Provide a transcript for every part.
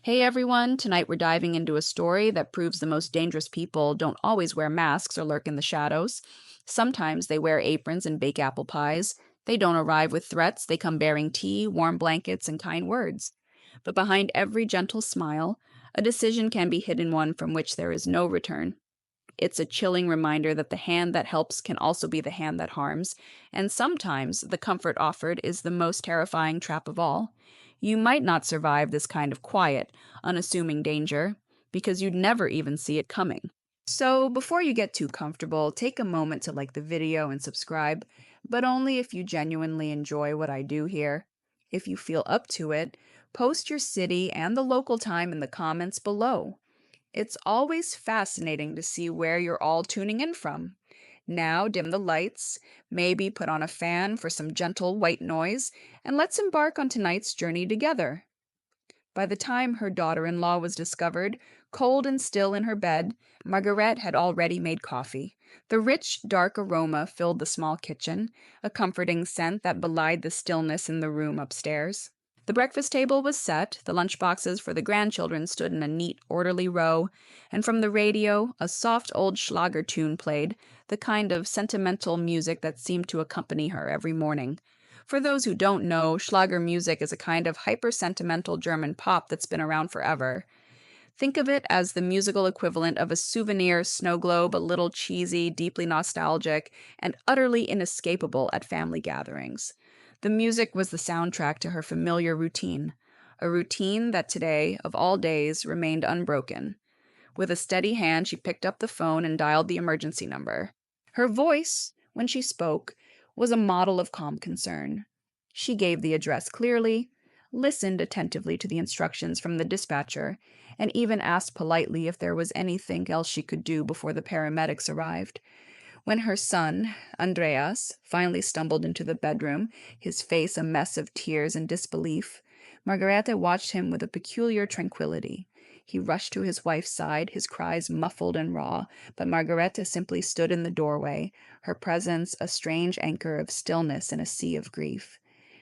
Hey everyone, tonight we're diving into a story that proves the most dangerous people don't always wear masks or lurk in the shadows. Sometimes they wear aprons and bake apple pies. They don't arrive with threats, they come bearing tea, warm blankets, and kind words. But behind every gentle smile, a decision can be hidden, one from which there is no return. It's a chilling reminder that the hand that helps can also be the hand that harms, and sometimes the comfort offered is the most terrifying trap of all. You might not survive this kind of quiet, unassuming danger because you'd never even see it coming. So, before you get too comfortable, take a moment to like the video and subscribe, but only if you genuinely enjoy what I do here. If you feel up to it, post your city and the local time in the comments below. It's always fascinating to see where you're all tuning in from. Now, dim the lights, maybe put on a fan for some gentle white noise, and let's embark on tonight's journey together. By the time her daughter-in-law was discovered, cold and still in her bed, Margaret had already made coffee. The rich, dark aroma filled the small kitchen, a comforting scent that belied the stillness in the room upstairs. The breakfast table was set, the lunchboxes for the grandchildren stood in a neat, orderly row, and from the radio, a soft old Schlager tune played, the kind of sentimental music that seemed to accompany her every morning. For those who don't know, Schlager music is a kind of hyper-sentimental German pop that's been around forever. Think of it as the musical equivalent of a souvenir snow globe, a little cheesy, deeply nostalgic, and utterly inescapable at family gatherings. The music was the soundtrack to her familiar routine, a routine that today, of all days, remained unbroken. With a steady hand, she picked up the phone and dialed the emergency number. Her voice, when she spoke, was a model of calm concern. She gave the address clearly, listened attentively to the instructions from the dispatcher, and even asked politely if there was anything else she could do before the paramedics arrived. When her son, Andreas, finally stumbled into the bedroom, his face a mess of tears and disbelief, Margareta watched him with a peculiar tranquility. He rushed to his wife's side, his cries muffled and raw, but Margareta simply stood in the doorway, her presence a strange anchor of stillness in a sea of grief.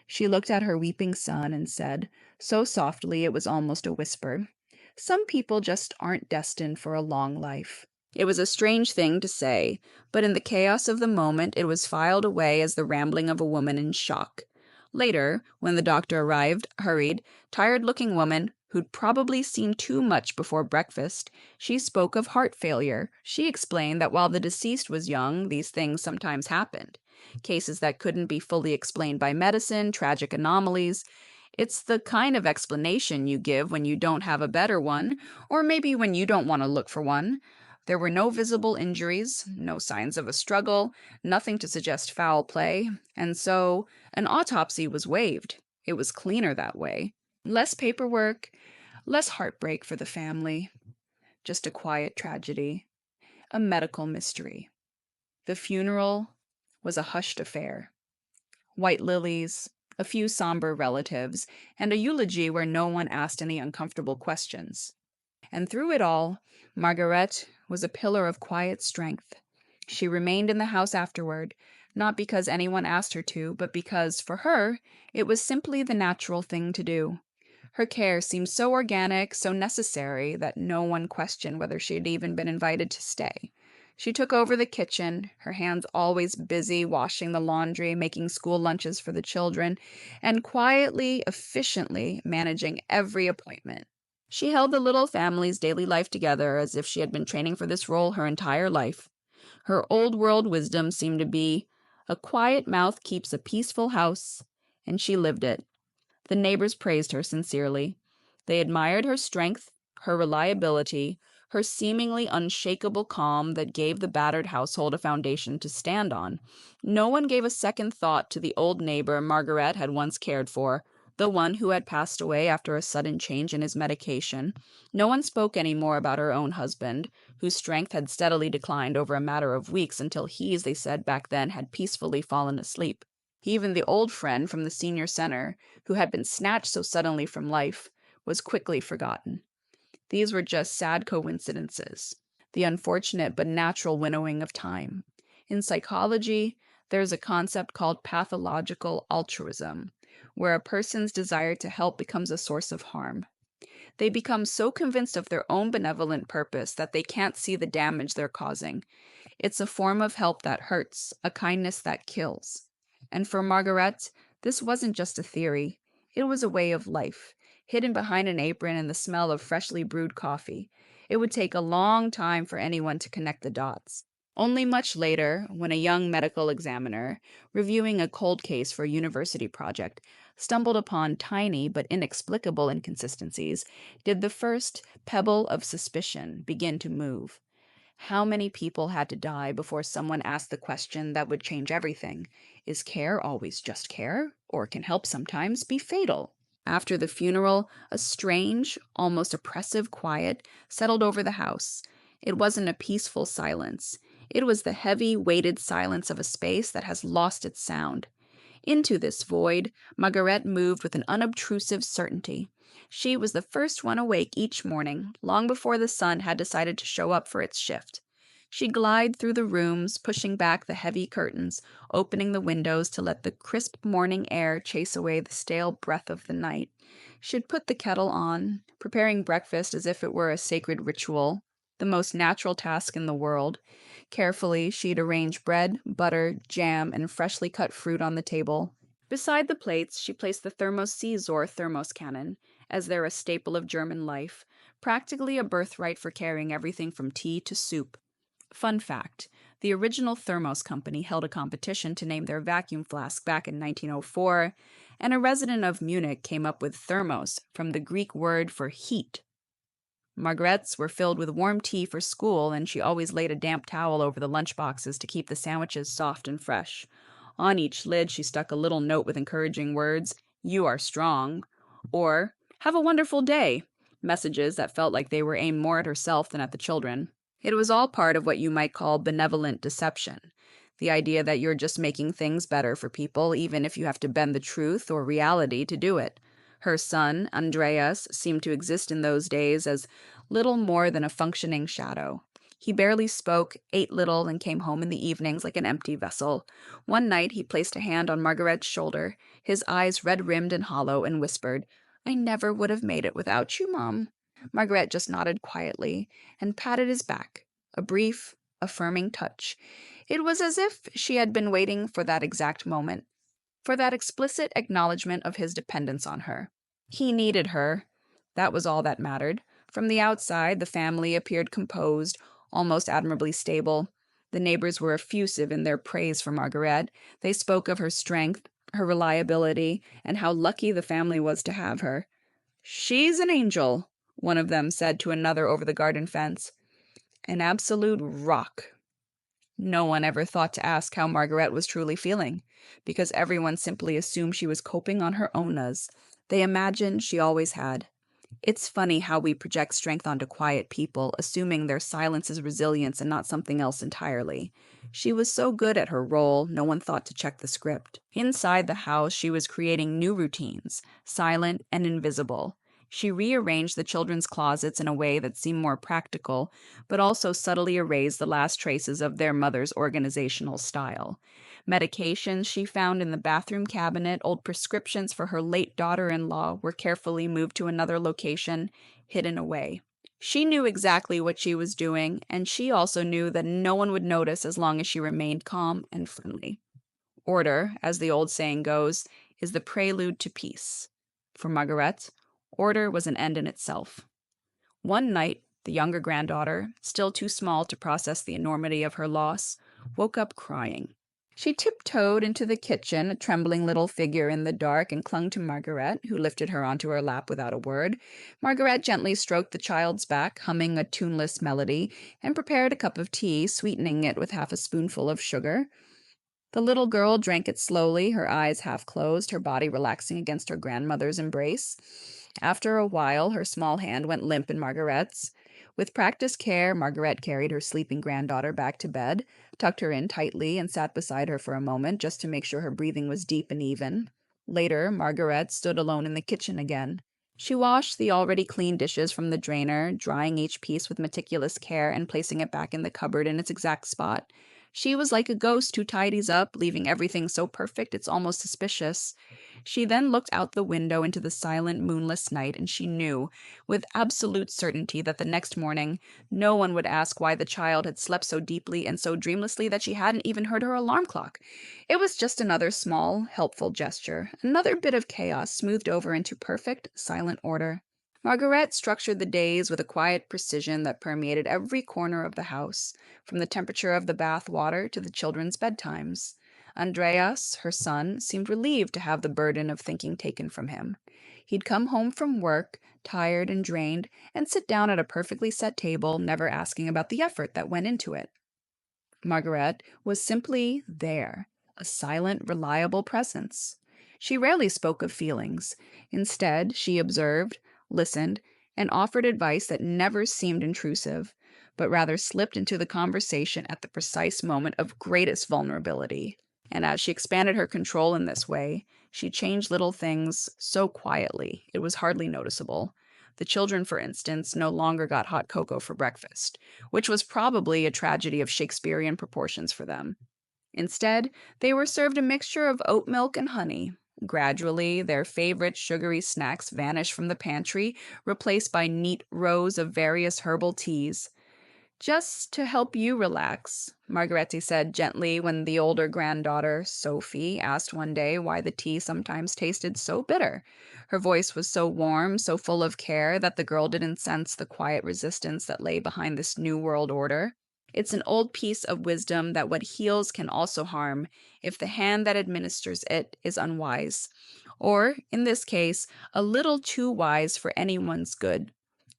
She looked at her weeping son and said, so softly it was almost a whisper, "Some people just aren't destined for a long life." It was a strange thing to say, but in the chaos of the moment it was filed away as the rambling of a woman in shock. Later, when the doctor arrived, hurried, tired-looking woman who'd probably seen too much before breakfast, she spoke of heart failure. She explained that while the deceased was young, these things sometimes happened. Cases that couldn't be fully explained by medicine, tragic anomalies. It's the kind of explanation you give when you don't have a better one, or maybe when you don't want to look for one. There were no visible injuries, no signs of a struggle, nothing to suggest foul play, and so an autopsy was waived. It was cleaner that way. Less paperwork, less heartbreak for the family. Just a quiet tragedy, a medical mystery. The funeral was a hushed affair. White lilies, a few somber relatives, and a eulogy where no one asked any uncomfortable questions. And through it all, Margaret was a pillar of quiet strength. She remained in the house afterward, not because anyone asked her to, but because, for her, it was simply the natural thing to do. Her care seemed so organic, so necessary, that no one questioned whether she had even been invited to stay. She took over the kitchen, her hands always busy washing the laundry, making school lunches for the children, and quietly, efficiently managing every appointment. She held the little family's daily life together as if she had been training for this role her entire life. Her old-world wisdom seemed to be, "A quiet mouth keeps a peaceful house," and she lived it. The neighbors praised her sincerely. They admired her strength, her reliability, her seemingly unshakable calm that gave the battered household a foundation to stand on. No one gave a second thought to the old neighbor Margaret had once cared for, the one who had passed away after a sudden change in his medication. No one spoke any more about her own husband, whose strength had steadily declined over a matter of weeks until he, as they said back then, had peacefully fallen asleep. Even the old friend from the senior center, who had been snatched so suddenly from life, was quickly forgotten. These were just sad coincidences, the unfortunate but natural winnowing of time. In psychology, there's a concept called pathological altruism, where a person's desire to help becomes a source of harm. They become so convinced of their own benevolent purpose that they can't see the damage they're causing. It's a form of help that hurts, a kindness that kills. And for Margaret, this wasn't just a theory. It was a way of life, hidden behind an apron and the smell of freshly brewed coffee. It would take a long time for anyone to connect the dots. Only much later, when a young medical examiner, reviewing a cold case for a university project, stumbled upon tiny but inexplicable inconsistencies, did the first pebble of suspicion begin to move. How many people had to die before someone asked the question that would change everything? Is care always just care, or can help sometimes be fatal? After the funeral, a strange, almost oppressive quiet settled over the house. It wasn't a peaceful silence. It was the heavy, weighted silence of a space that has lost its sound. Into this void, Margaret moved with an unobtrusive certainty. She was the first one awake each morning, long before the sun had decided to show up for its shift. She glided through the rooms, pushing back the heavy curtains, opening the windows to let the crisp morning air chase away the stale breath of the night. She'd put the kettle on, preparing breakfast as if it were a sacred ritual, the most natural task in the world. Carefully, she'd arrange bread, butter, jam, and freshly cut fruit on the table. Beside the plates, she placed the thermos Caesar thermos cannon, as they're a staple of German life, practically a birthright for carrying everything from tea to soup. Fun fact, the original Thermos company held a competition to name their vacuum flask back in 1904, and a resident of Munich came up with thermos from the Greek word for heat. Margaret's were filled with warm tea for school, and she always laid a damp towel over the lunch boxes to keep the sandwiches soft and fresh. On each lid, she stuck a little note with encouraging words, "You are strong," or "Have a wonderful day," messages that felt like they were aimed more at herself than at the children. It was all part of what you might call benevolent deception, the idea that you're just making things better for people even if you have to bend the truth or reality to do it. Her son, Andreas, seemed to exist in those days as little more than a functioning shadow. He barely spoke, ate little, and came home in the evenings like an empty vessel. One night he placed a hand on Margaret's shoulder, his eyes red-rimmed and hollow, and whispered, "I never would have made it without you, Mom." Margaret just nodded quietly and patted his back, a brief, affirming touch. It was as if she had been waiting for that exact moment, for that explicit acknowledgement of his dependence on her. He needed her. That was all that mattered. From the outside, the family appeared composed, almost admirably stable. The neighbors were effusive in their praise for Margaret. They spoke of her strength, her reliability, and how lucky the family was to have her. "She's an angel," one of them said to another over the garden fence. "An absolute rock." No one ever thought to ask how Margaret was truly feeling, because everyone simply assumed she was coping on her own. They imagined she always had. It's funny how we project strength onto quiet people, assuming their silence is resilience and not something else entirely. She was so good at her role, no one thought to check the script. Inside the house, she was creating new routines, silent and invisible. She rearranged the children's closets in a way that seemed more practical, but also subtly erased the last traces of their mother's organizational style. Medications she found in the bathroom cabinet, old prescriptions for her late daughter-in-law, were carefully moved to another location, hidden away. She knew exactly what she was doing, and she also knew that no one would notice as long as she remained calm and friendly. Order, as the old saying goes, is the prelude to peace. For Margaret, order was an end in itself. One night, the younger granddaughter, still too small to process the enormity of her loss, woke up crying. She tiptoed into the kitchen, a trembling little figure in the dark, and clung to Margaret, who lifted her onto her lap without a word. Margaret gently stroked the child's back, humming a tuneless melody, and prepared a cup of tea, sweetening it with half a spoonful of sugar. The little girl drank it slowly, her eyes half closed, her body relaxing against her grandmother's embrace. After a while, her small hand went limp in Margaret's. With practiced care, Margaret carried her sleeping granddaughter back to bed, tucked her in tightly, and sat beside her for a moment just to make sure her breathing was deep and even. Later, Margaret stood alone in the kitchen again. She washed the already clean dishes from the drainer, drying each piece with meticulous care and placing it back in the cupboard in its exact spot. She was like a ghost who tidies up, leaving everything so perfect it's almost suspicious. She then looked out the window into the silent, moonless night, and she knew, with absolute certainty, that the next morning no one would ask why the child had slept so deeply and so dreamlessly that she hadn't even heard her alarm clock. It was just another small, helpful gesture, another bit of chaos smoothed over into perfect, silent order. Margaret structured the days with a quiet precision that permeated every corner of the house, from the temperature of the bath water to the children's bedtimes. Andreas, her son, seemed relieved to have the burden of thinking taken from him. He'd come home from work, tired and drained, and sit down at a perfectly set table, never asking about the effort that went into it. Margaret was simply there, a silent, reliable presence. She rarely spoke of feelings. Instead, she observed, listened, and offered advice that never seemed intrusive, but rather slipped into the conversation at the precise moment of greatest vulnerability. And as she expanded her control in this way, she changed little things so quietly it was hardly noticeable. The children, for instance, no longer got hot cocoa for breakfast, which was probably a tragedy of Shakespearean proportions for them. Instead, they were served a mixture of oat milk and honey. Gradually, their favorite sugary snacks vanished from the pantry, replaced by neat rows of various herbal teas. "Just to help you relax," Margaretti said gently when the older granddaughter, Sophie, asked one day why the tea sometimes tasted so bitter. Her voice was so warm, so full of care, that the girl didn't sense the quiet resistance that lay behind this new world order. It's an old piece of wisdom that what heals can also harm if the hand that administers it is unwise, or, in this case, a little too wise for anyone's good.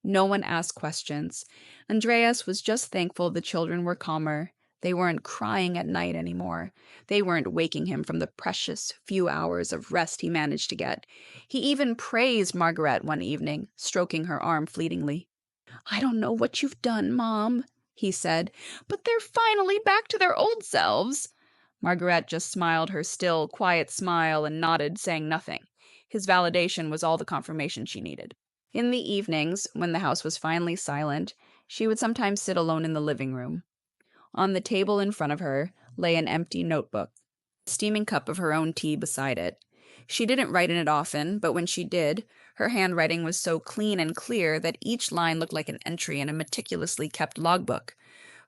No one asked questions. Andreas was just thankful the children were calmer. They weren't crying at night anymore. They weren't waking him from the precious few hours of rest he managed to get. He even praised Margaret one evening, stroking her arm fleetingly. "I don't know what you've done, Mom," he said, "but they're finally back to their old selves." Margaret just smiled her still, quiet smile and nodded, saying nothing. His validation was all the confirmation she needed. In the evenings, when the house was finally silent, she would sometimes sit alone in the living room. On the table in front of her lay an empty notebook, a steaming cup of her own tea beside it. She didn't write in it often, but when she did, her handwriting was so clean and clear that each line looked like an entry in a meticulously kept logbook.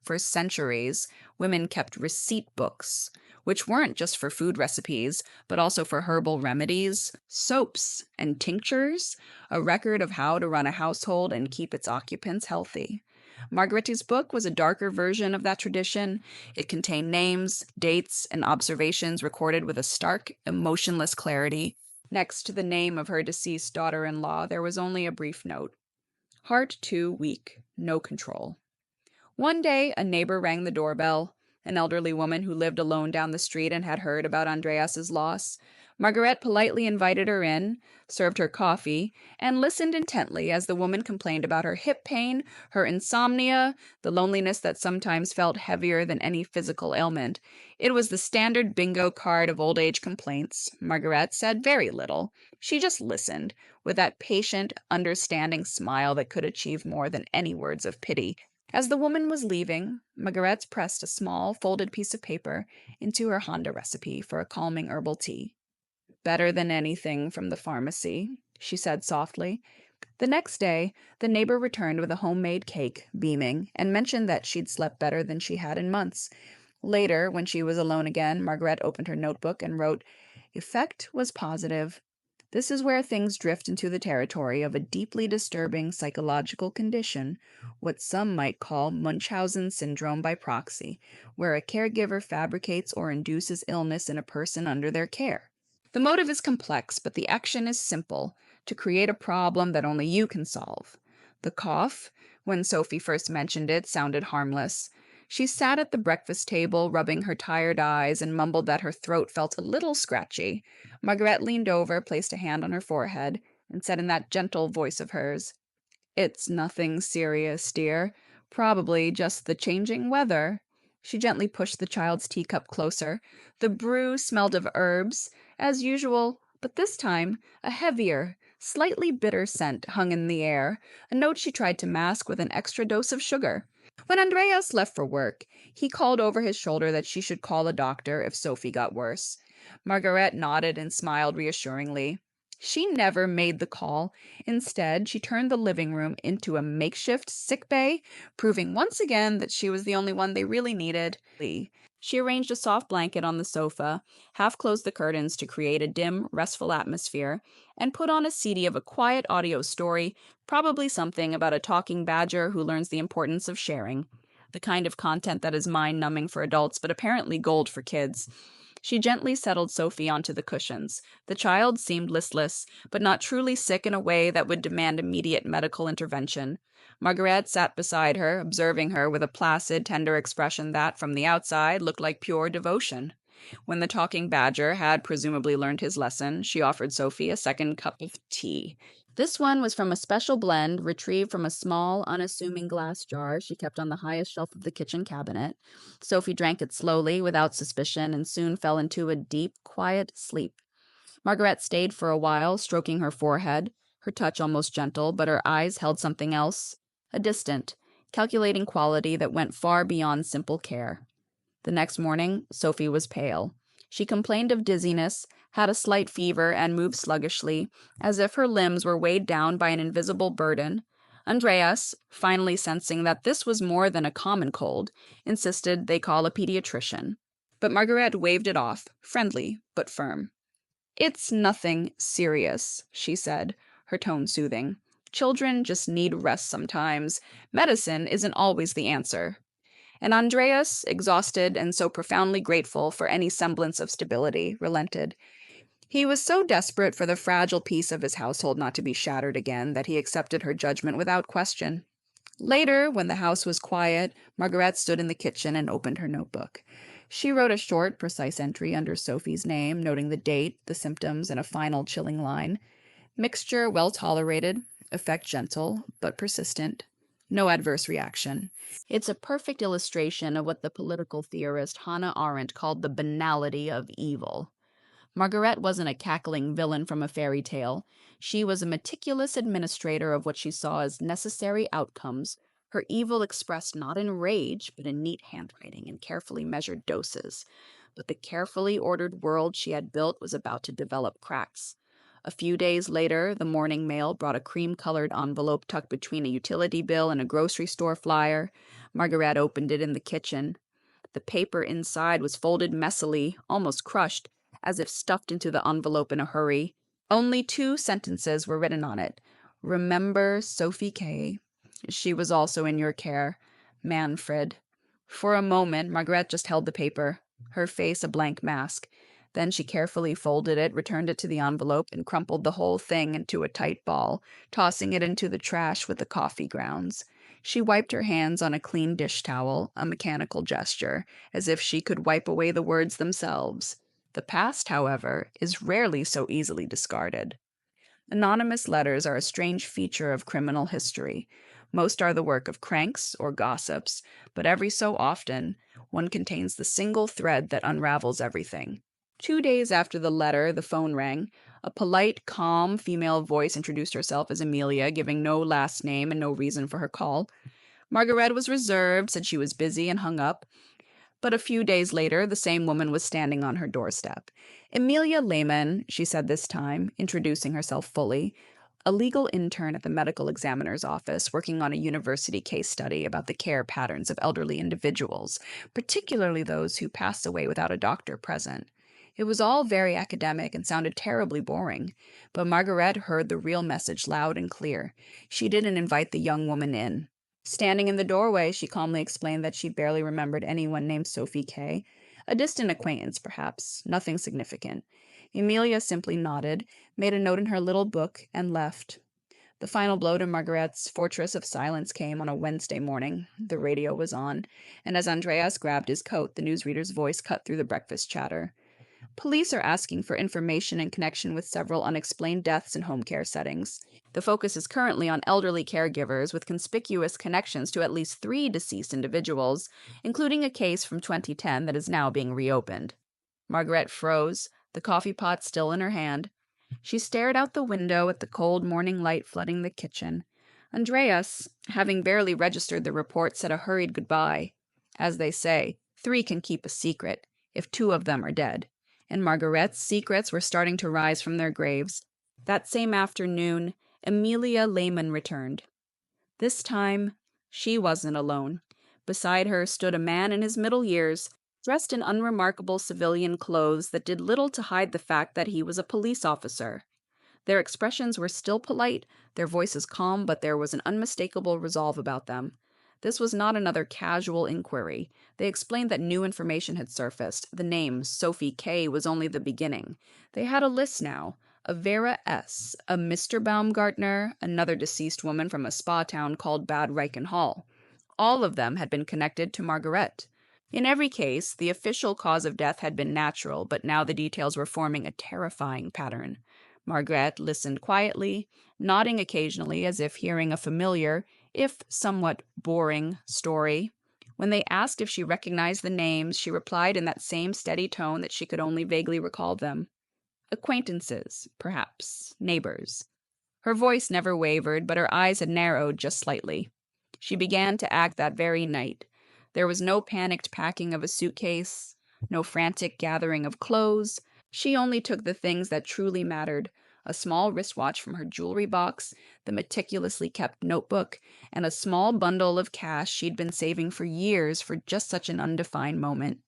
For centuries, women kept receipt books, which weren't just for food recipes, but also for herbal remedies, soaps, and tinctures, a record of how to run a household and keep its occupants healthy. Margaret's book was a darker version of that tradition. It contained names, dates, and observations recorded with a stark, emotionless clarity. Next to the name of her deceased daughter-in-law, there was only a brief note. Heart too weak, no control. One day, a neighbor rang the doorbell, an elderly woman who lived alone down the street and had heard about Andreas's loss. Margaret politely invited her in, served her coffee, and listened intently as the woman complained about her hip pain, her insomnia, the loneliness that sometimes felt heavier than any physical ailment. It was the standard bingo card of old age complaints. Margaret said very little. She just listened, with that patient, understanding smile that could achieve more than any words of pity. As the woman was leaving, Margaret pressed a small, folded piece of paper into her Honda recipe for a calming herbal tea. "Better than anything from the pharmacy," she said softly. The next day, the neighbor returned with a homemade cake, beaming, and mentioned that she'd slept better than she had in months. Later, when she was alone again, Margaret opened her notebook and wrote, "Effect was positive." This is where things drift into the territory of a deeply disturbing psychological condition, what some might call Munchausen syndrome by proxy, where a caregiver fabricates or induces illness in a person under their care. The motive is complex, but the action is simple, to create a problem that only you can solve. The cough, when Sophie first mentioned it, sounded harmless. She sat at the breakfast table, rubbing her tired eyes, and mumbled that her throat felt a little scratchy. Margaret leaned over, placed a hand on her forehead, and said in that gentle voice of hers, "It's nothing serious, dear. Probably just the changing weather." She gently pushed the child's teacup closer. The brew smelled of herbs, as usual, but this time a heavier, slightly bitter scent hung in the air, a note she tried to mask with an extra dose of sugar. When Andreas left for work, he called over his shoulder that she should call a doctor if Sophie got worse. Margaret nodded and smiled reassuringly. She never made the call. Instead, she turned the living room into a makeshift sick bay, proving once again that she was the only one they really needed. She arranged a soft blanket on the sofa, half closed the curtains to create a dim, restful atmosphere, and put on a CD of a quiet audio story, probably something about a talking badger who learns the importance of sharing, the kind of content that is mind-numbing for adults but apparently gold for kids. She gently settled Sophie onto the cushions. The child seemed listless, but not truly sick in a way that would demand immediate medical intervention. Margaret sat beside her, observing her with a placid, tender expression that, from the outside, looked like pure devotion. When the talking badger had presumably learned his lesson, she offered Sophie a second cup of tea. This one was from a special blend retrieved from a small, unassuming glass jar she kept on the highest shelf of the kitchen cabinet. Sophie drank it slowly, without suspicion, and soon fell into a deep, quiet sleep. Margaret stayed for a while, stroking her forehead, her touch almost gentle, but her eyes held something else, a distant, calculating quality that went far beyond simple care. The next morning, Sophie was pale. She complained of dizziness, had a slight fever, and moved sluggishly, as if her limbs were weighed down by an invisible burden. Andreas, finally sensing that this was more than a common cold, insisted they call a pediatrician. But Margaret waved it off, friendly but firm. "It's nothing serious," she said, her tone soothing. "Children just need rest sometimes. Medicine isn't always the answer." And Andreas, exhausted and so profoundly grateful for any semblance of stability, relented. He was so desperate for the fragile peace of his household not to be shattered again that he accepted her judgment without question. Later, when the house was quiet, Margaret stood in the kitchen and opened her notebook. She wrote a short, precise entry under Sophie's name, noting the date, the symptoms, and a final chilling line. Mixture well tolerated, effect gentle, but persistent. No adverse reaction. It's a perfect illustration of what the political theorist Hannah Arendt called the banality of evil. Margaret wasn't a cackling villain from a fairy tale. She was a meticulous administrator of what she saw as necessary outcomes, her evil expressed not in rage, but in neat handwriting and carefully measured doses. But the carefully ordered world she had built was about to develop cracks. A few days later, the morning mail brought a cream-colored envelope tucked between a utility bill and a grocery store flyer. Margaret opened it in the kitchen. The paper inside was folded messily, almost crushed, as if stuffed into the envelope in a hurry. Only 2 sentences were written on it. "Remember Sophie K. She was also in your care. Manfred." For a moment, Margaret just held the paper, her face a blank mask. Then she carefully folded it, returned it to the envelope, and crumpled the whole thing into a tight ball, tossing it into the trash with the coffee grounds. She wiped her hands on a clean dish towel, a mechanical gesture, as if she could wipe away the words themselves. The past, however, is rarely so easily discarded. Anonymous letters are a strange feature of criminal history. Most are the work of cranks or gossips, but every so often, one contains the single thread that unravels everything. 2 days after the letter, the phone rang. A polite, calm female voice introduced herself as Amelia, giving no last name and no reason for her call. Margaret was reserved, said she was busy, and hung up. But a few days later, the same woman was standing on her doorstep. "Amelia Lehman," she said this time, introducing herself fully, a legal intern at the medical examiner's office working on a university case study about the care patterns of elderly individuals, particularly those who pass away without a doctor present. It was all very academic and sounded terribly boring, but Margaret heard the real message loud and clear. She didn't invite the young woman in. Standing in the doorway, she calmly explained that she barely remembered anyone named Sophie K. A distant acquaintance, perhaps, nothing significant. Amelia simply nodded, made a note in her little book, and left. The final blow to Margaret's fortress of silence came on a Wednesday morning. The radio was on, and as Andreas grabbed his coat, the newsreader's voice cut through the breakfast chatter. "Police are asking for information in connection with several unexplained deaths in home care settings. The focus is currently on elderly caregivers with conspicuous connections to at least 3 deceased individuals, including a case from 2010 that is now being reopened." Margaret froze, the coffee pot still in her hand. She stared out the window at the cold morning light flooding the kitchen. Andreas, having barely registered the report, said a hurried goodbye. As they say, 3 can keep a secret, if 2 of them are dead. And Margaret's secrets were starting to rise from their graves. That same afternoon, Amelia Lehman returned. This time, she wasn't alone. Beside her stood a man in his middle years, dressed in unremarkable civilian clothes that did little to hide the fact that he was a police officer. Their expressions were still polite, their voices calm, but there was an unmistakable resolve about them. This was not another casual inquiry. They explained that new information had surfaced. The name, Sophie K., was only the beginning. They had a list now. A Vera S., a Mr. Baumgartner, another deceased woman from a spa town called Bad Reichenhall. All of them had been connected to Margaret. In every case, the official cause of death had been natural, but now the details were forming a terrifying pattern. Margaret listened quietly, nodding occasionally as if hearing a familiar, if somewhat boring, story. When they asked if she recognized the names, she replied in that same steady tone that she could only vaguely recall them. Acquaintances, perhaps, neighbors. Her voice never wavered, but her eyes had narrowed just slightly. She began to act that very night. There was no panicked packing of a suitcase, no frantic gathering of clothes. She only took the things that truly mattered: a small wristwatch from her jewelry box, the meticulously kept notebook, and a small bundle of cash she'd been saving for years for just such an undefined moment.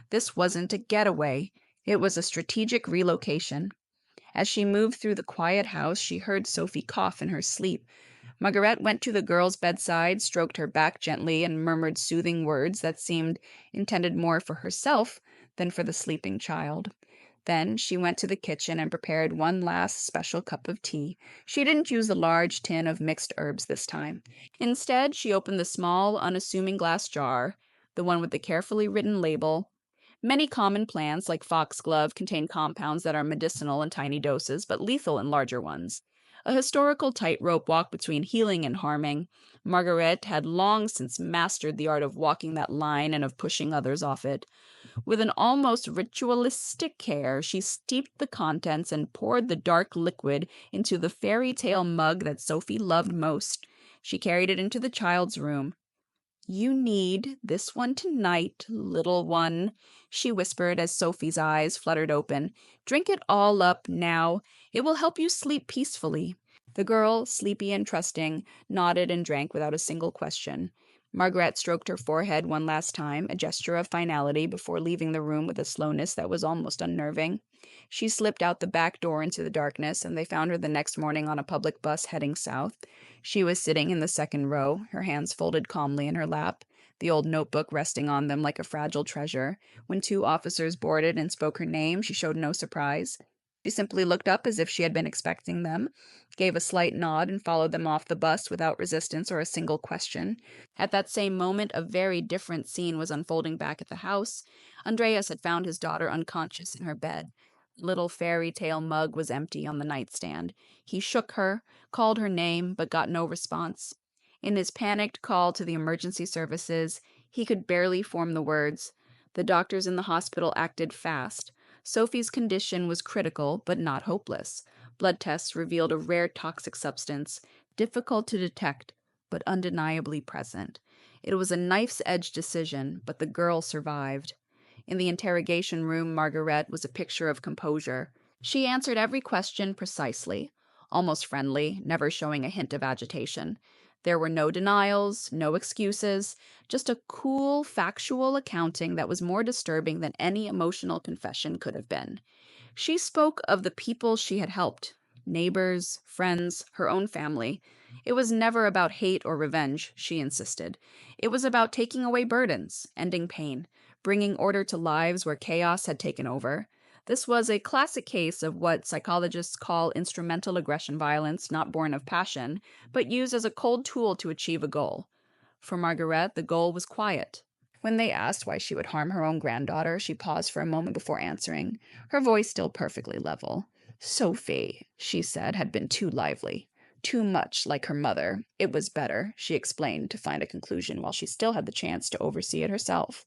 This wasn't a getaway. It was a strategic relocation. As she moved through the quiet house, she heard Sophie cough in her sleep. Margaret went to the girl's bedside, stroked her back gently, and murmured soothing words that seemed intended more for herself than for the sleeping child. Then she went to the kitchen and prepared one last special cup of tea. She didn't use the large tin of mixed herbs this time. Instead, she opened the small, unassuming glass jar, the one with the carefully written label. Many common plants, like foxglove, contain compounds that are medicinal in tiny doses, but lethal in larger ones. A historical tightrope walk between healing and harming. Margaret had long since mastered the art of walking that line and of pushing others off it. With an almost ritualistic care, she steeped the contents and poured the dark liquid into the fairy tale mug that Sophie loved most. She carried it into the child's room. "You need this one tonight, little one," she whispered as Sophie's eyes fluttered open. "Drink it all up now. It will help you sleep peacefully." The girl, sleepy and trusting, nodded and drank without a single question. Margaret stroked her forehead one last time, a gesture of finality, before leaving the room with a slowness that was almost unnerving. She slipped out the back door into the darkness, and they found her the next morning on a public bus heading south. She was sitting in the second row, her hands folded calmly in her lap, the old notebook resting on them like a fragile treasure. When 2 officers boarded and spoke her name, she showed no surprise. She simply looked up as if she had been expecting them, gave a slight nod, and followed them off the bus without resistance or a single question. At that same moment, a very different scene was unfolding back at the house. Andreas had found his daughter unconscious in her bed. The little fairy tale mug was empty on the nightstand. He shook her, called her name, but got no response. In his panicked call to the emergency services, he could barely form the words. The doctors in the hospital acted fast. Sophie's condition was critical, but not hopeless. Blood tests revealed a rare toxic substance, difficult to detect, but undeniably present. It was a knife's-edge decision, but the girl survived. In the interrogation room, Margaret was a picture of composure. She answered every question precisely, almost friendly, never showing a hint of agitation. There were no denials, no excuses, just a cool, factual accounting that was more disturbing than any emotional confession could have been. She spoke of the people she had helped, neighbors, friends, her own family. It was never about hate or revenge, she insisted. It was about taking away burdens, ending pain, bringing order to lives where chaos had taken over. This was a classic case of what psychologists call instrumental aggression violence, not born of passion, but used as a cold tool to achieve a goal. For Margaret, the goal was quiet. When they asked why she would harm her own granddaughter, she paused for a moment before answering, her voice still perfectly level. Sophie, she said, had been too lively, too much like her mother. It was better, she explained, to find a conclusion while she still had the chance to oversee it herself.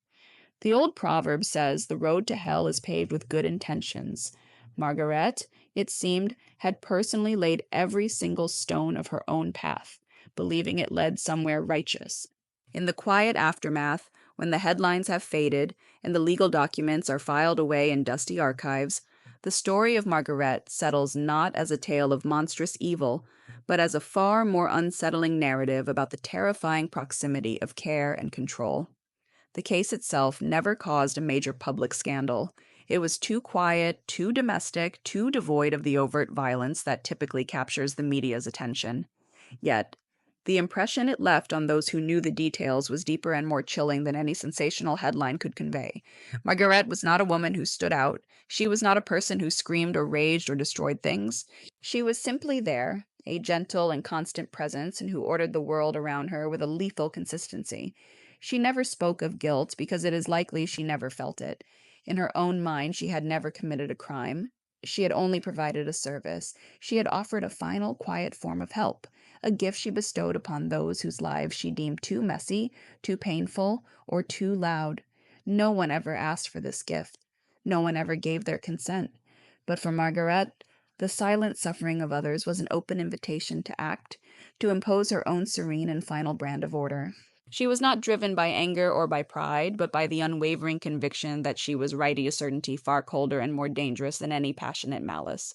The old proverb says the road to hell is paved with good intentions. Margaret, it seemed, had personally laid every single stone of her own path. believing it led somewhere righteous. In the quiet aftermath, when the headlines have faded and the legal documents are filed away in dusty archives, the story of Margaret settles not as a tale of monstrous evil, but as a far more unsettling narrative about the terrifying proximity of care and control. The case itself never caused a major public scandal. It was too quiet, too domestic, too devoid of the overt violence that typically captures the media's attention. Yet, the impression it left on those who knew the details was deeper and more chilling than any sensational headline could convey. Margaret was not a woman who stood out. She was not a person who screamed or raged or destroyed things. She was simply there, a gentle and constant presence, and who ordered the world around her with a lethal consistency. She never spoke of guilt because it is likely she never felt it. In her own mind, she had never committed a crime. She had only provided a service. She had offered a final, quiet form of help, a gift she bestowed upon those whose lives she deemed too messy, too painful, or too loud. No one ever asked for this gift. No one ever gave their consent. But for Margaret, the silent suffering of others was an open invitation to act, to impose her own serene and final brand of order. She was not driven by anger or by pride, but by the unwavering conviction that she was righting a certainty far colder and more dangerous than any passionate malice.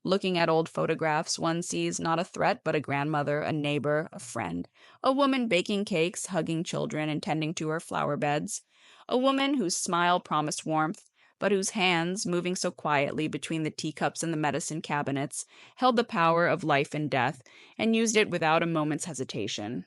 Looking at old photographs, one sees not a threat, but a grandmother, a neighbor, a friend. A woman baking cakes, hugging children, and tending to her flower beds. A woman whose smile promised warmth, but whose hands, moving so quietly between the teacups and the medicine cabinets, held the power of life and death, and used it without a moment's hesitation.